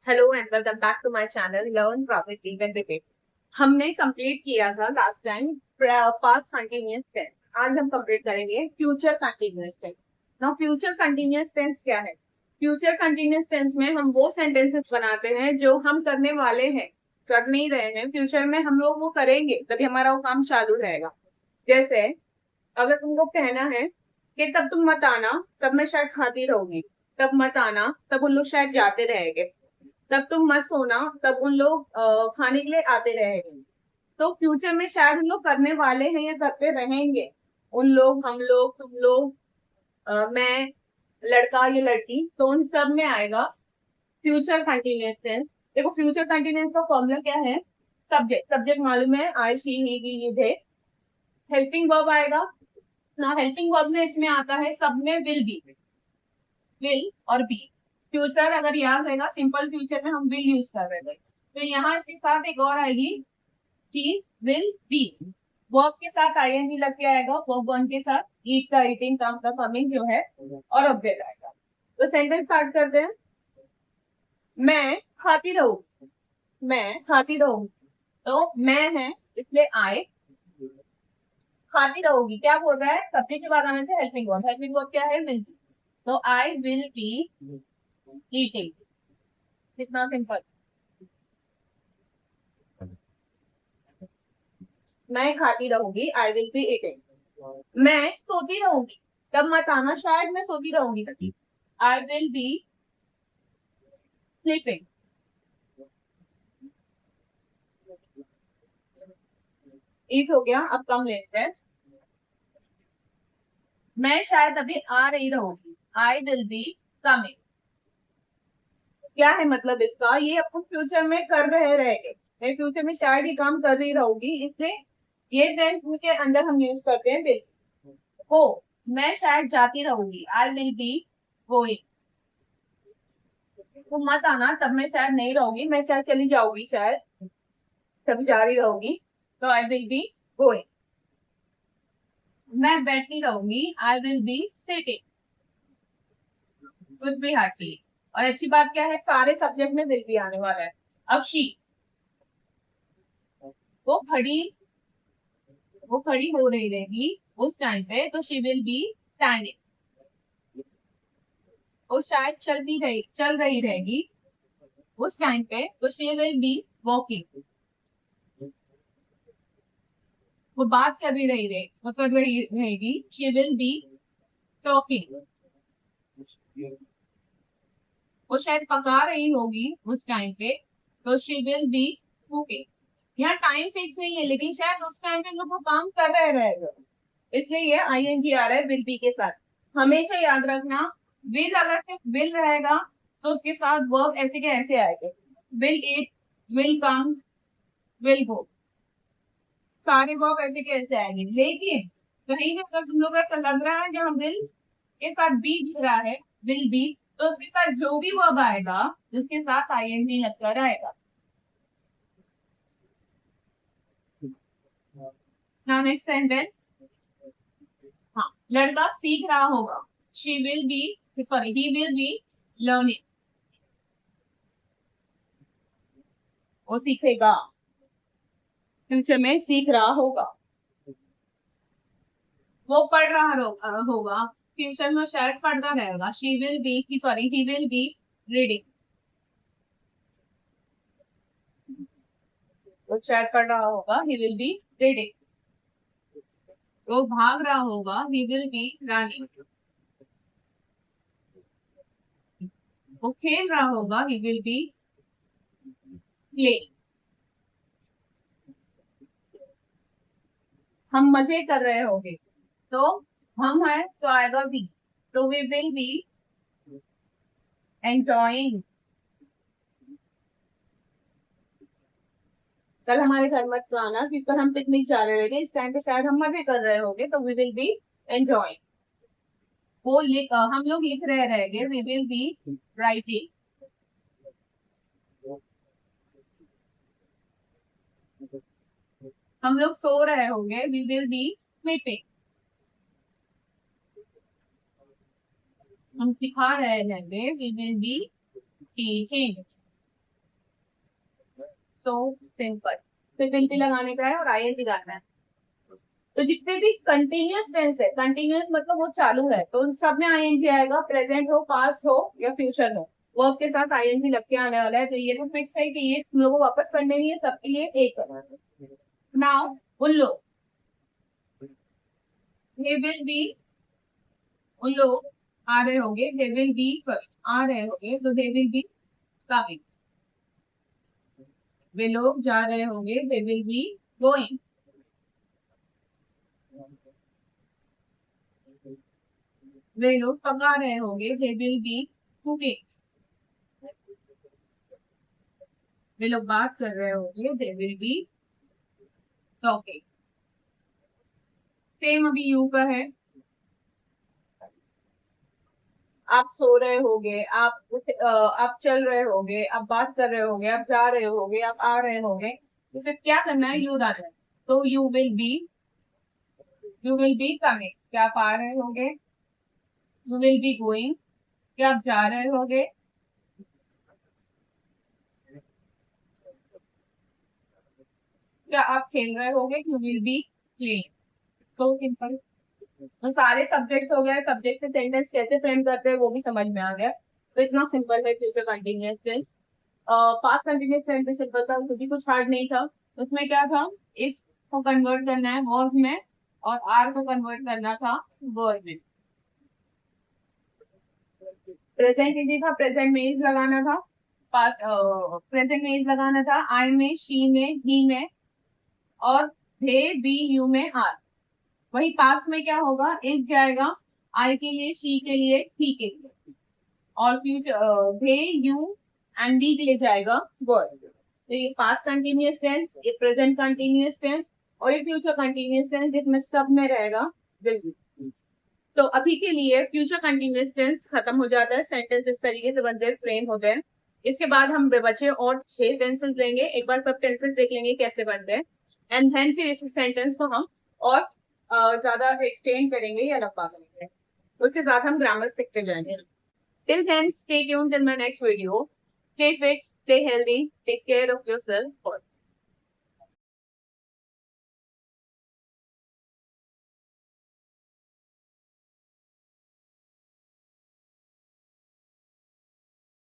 Hello and welcome back to my channel learn profitably with विकेट। हमने complete किया था last time past continuous tense. आज हम कंप्लीट करेंगे future continuous tense. Now future continuous tense क्या है? फ्यूचर कंटिन्यूअस टेंस में हम वो सेंटेंसेस बनाते हैं जो हम करने वाले हैं, कर नहीं रहे हैं, फ्यूचर में हम लोग वो करेंगे, तभी हमारा वो काम चालू रहेगा। जैसे अगर तुमको कहना है कि तब तुम मत आना, तब मैं शायद खाती रहूंगी। तब मत आना, तब उन लोग शायद जाते रहेंगे। तब तुम मत सोना, तब उन लोग खाने के लिए आते रहेंगे। तो फ्यूचर में शायद उन लोग करने वाले हैं या करते रहेंगे। उन लोग, हम लोग, तुम लोग, मैं, लड़का या लड़की, तो उन सब में आएगा फ्यूचर कंटिन्यूअस टेंस। देखो फ्यूचर कंटिन्यूअस का फॉर्मूला क्या है? सब्जेक्ट, सब्जेक्ट मालूम है, I she he we you they. Helping verb आएगा ना, हेल्पिंग वर्ब में इसमें आता है सब में विल बी, विल और बी। फ्यूचर अगर याद रहेगा, सिंपल फ्यूचर में हम विल यूज कर रहे थे, तो यहाँ के साथ एक और आएगी चीज, विल बी। वर्ब के साथ आईएनजी लग के आएगा, वर्ब वन के साथ ईट का ईटिंग, काम का कमिंग जो है, और ऑब्जेक्ट आएगा। तो सेंटेंस स्टार्ट करते हैं। मैं खाती रहूंगी, मैं खाती रहूंगी, तो मैं है इसलिए आई। खाती रहोगी क्या बोल रहा है? सब्जेक्ट के बाद आने से हेल्पिंग वर्ब, हेल्पिंग वर्ब क्या है? Will be. तो आई विल बी ईटिंग। कितना सिंपल। मैं खाती रहूंगी, आई विल बी ईटिंग। मैं सोती रहूंगी, तब मत आना, शायद मैं सोती रहूंगी। I will be sleeping. It हो गया, अब कम लेते हैं। मैं शायद अभी आ रही रहूंगी, आई विल बी कमिंग। क्या है मतलब इसका? ये अपन फ्यूचर में कर रहे रहेंगे, मैं फ्यूचर में शायद ये काम कर रही रहूंगी, इसलिए ये टेंस के अंदर हम यूज करते हैं विल। गो, मैं शायद जाती रहूंगी, आई विल बी गोइंग। तुम मत आना, तब मैं शायद नहीं रहूंगी, मैं शायद चली जाऊंगी, शायद तब जा रही रहूंगी, तो आई विल बी गोइंग। मैं बैठी रहूंगी, आई विल बी सिटिंग। कुछ भी हार्डली। और अच्छी बात क्या है, सारे सब्जेक्ट में विल भी आने वाला है। अब शी, वो खड़ी, वो खड़ी हो रही रहेगी उस टाइम पे, तो शी विल बी स्टैंडिंग। वो शायद चल रही रहेगी उस टाइम पे, तो शी विल बी वॉकिंग। वो बात कर भी वो कर रही रहेगी, शी विल बी टॉकिंग। वो शायद पका रही होगी उस टाइम पे, तो शी विल बी कुकिंग। यहाँ टाइम फिक्स नहीं है, लेकिन शायद उस टाइम पे लोग वो काम कर रहे रहेगा, इसलिए ये आईएनजी आ रहा है विल बी के साथ। हमेशा याद रखना, विल अगर सिर्फ विल रहेगा तो उसके साथ वर्ब ऐसे के ऐसे आएंगे, will eat, will come, will go, सारे वर्ब ऐसे के ऐसे आएंगे। लेकिन कहीं पे अगर तुम लोग को ऐसा लग रहा है जहाँ विल के साथ बी दिख रहा है, विल बी, तो उसके साथ जो भी वर्ब आएगा उसके साथ आईएनजी लगकर आएगा। Now next sentence. हाँ, लड़का सीख रहा होगा, she will be, sorry he will be learning. वो सीखेगा, फ्यूचर में सीख रहा होगा। वो पढ़ रहा होगा, फ्यूचर में शायद पढ़ता रहेगा, she will be, sorry he will be reading. वो शायद पढ़ रहा होगा, ही विल बी रीडिंग। वो भाग रहा होगा, ही विल बी रनिंग। वो खेल रहा होगा, ही विल बी प्लेइंग। हम मजे कर रहे होंगे, तो हम है तो आएगा बी, तो वी विल बी एंजॉइंग। कल हमारे घर मत तो आना, क्योंकि कल हम पिकनिक जा रहे होंगे, इस टाइम पे शायद हम मजे कर रहे होंगे, तो वी विल बी एंजॉइंग। हम लोग लिख रहे रहेंगे, वी विल बी राइटिंग। हम लोग सो रहे होंगे, वी विल बी स्लीपिंग। हम सिखा रहे होंगे, we will be teaching. So simple. तो विल भी लगाने का है और आईएनजी लगाना है। तो जितने भी कंटिन्यूअस टेंस है, कंटिन्यूअस मतलब वो चालू है, तो उन सब में आईएनजी आएगा, प्रेजेंट हो, पास्ट हो या फ्यूचर हो, वर्ब के साथ आईएनजी लग के आने वाला है। तो ये तो फिक्स है कि ये तुम लोगों को वापस पढ़ने नहीं है, सबके लिए एक है। नाउ उन लोग, दे विल बी, उन लोग आ रहे होंगे, दे विल बी, आ रहे होंगे तो दे विल बी कमिंग। वे लोग जा रहे होंगे, दे विल बी गोइंग। वे लोग पका रहे होंगे, दे विल बी कुकिंग। वे लोग बात कर रहे होंगे, they will be talking. Same अभी यू का है। आप सो रहे होगे, आप चल रहे होगे, आप बात कर रहे होगे, आप जा रहे होगे, आप आ रहे होगे, इसे क्या करना है, यू डालना है। तो यू विल बी कमिंग, क्या आप आ रहे होगे। यू विल बी गोइंग, क्या आप जा रहे होगे। क्या आप खेल रहे होगे, यू विल बी प्लेइंग। तो सिंपल। तो सारे सब्जेक्ट्स हो गए, सब्जेक्ट से सेंटेंस कैसे फ्रेम करते हैं वो भी समझ में आ गया। तो इतना सिंपल है future continuous tense. Past continuous tense भी सिंपल था, क्योंकि कुछ हार्ड नहीं था। उसमें क्या था, इस को कन्वर्ट करना है वर्ब में और आर को कन्वर्ट करना था वर्ब में। प्रेजेंट इजी था, प्रेजेंट में इज लगाना था, पास्ट प्रेजेंट में इज लगाना था, आई में, शी में, ही में, और दे, बी, यू में आर। वही पास्ट में क्या होगा, इज जाएगा आई के लिए, शी के लिए, ही के लिए, और future they, you and we के लिए जाएगा वर्ब। तो ये पास्ट कंटिन्यूअस टेंस, ये प्रेजेंट कंटिन्यूअस टेंस और ये फ्यूचर कंटिन्यूअस टेंस, जिसमें सब में रहेगा विल बी। तो अभी के लिए फ्यूचर कंटिन्यूअस टेंस खत्म हो जाता है, सेंटेंस इस तरीके से बनते हैं, फ्रेम होते हैं। इसके बाद हम बचे और 6 टेंसेस लेंगे, एक बार सब टेंसेस देख लेंगे कैसे बनते हैं, एंड देन फिर इस सेंटेंस को हम और ज्यादा एक्सटेंड करेंगे या लंबा करेंगे, उसके साथ हम ग्रामर सीखते जाएंगे। Till then, stay tuned till my next video. Stay fit, stay healthy, take care of yourself.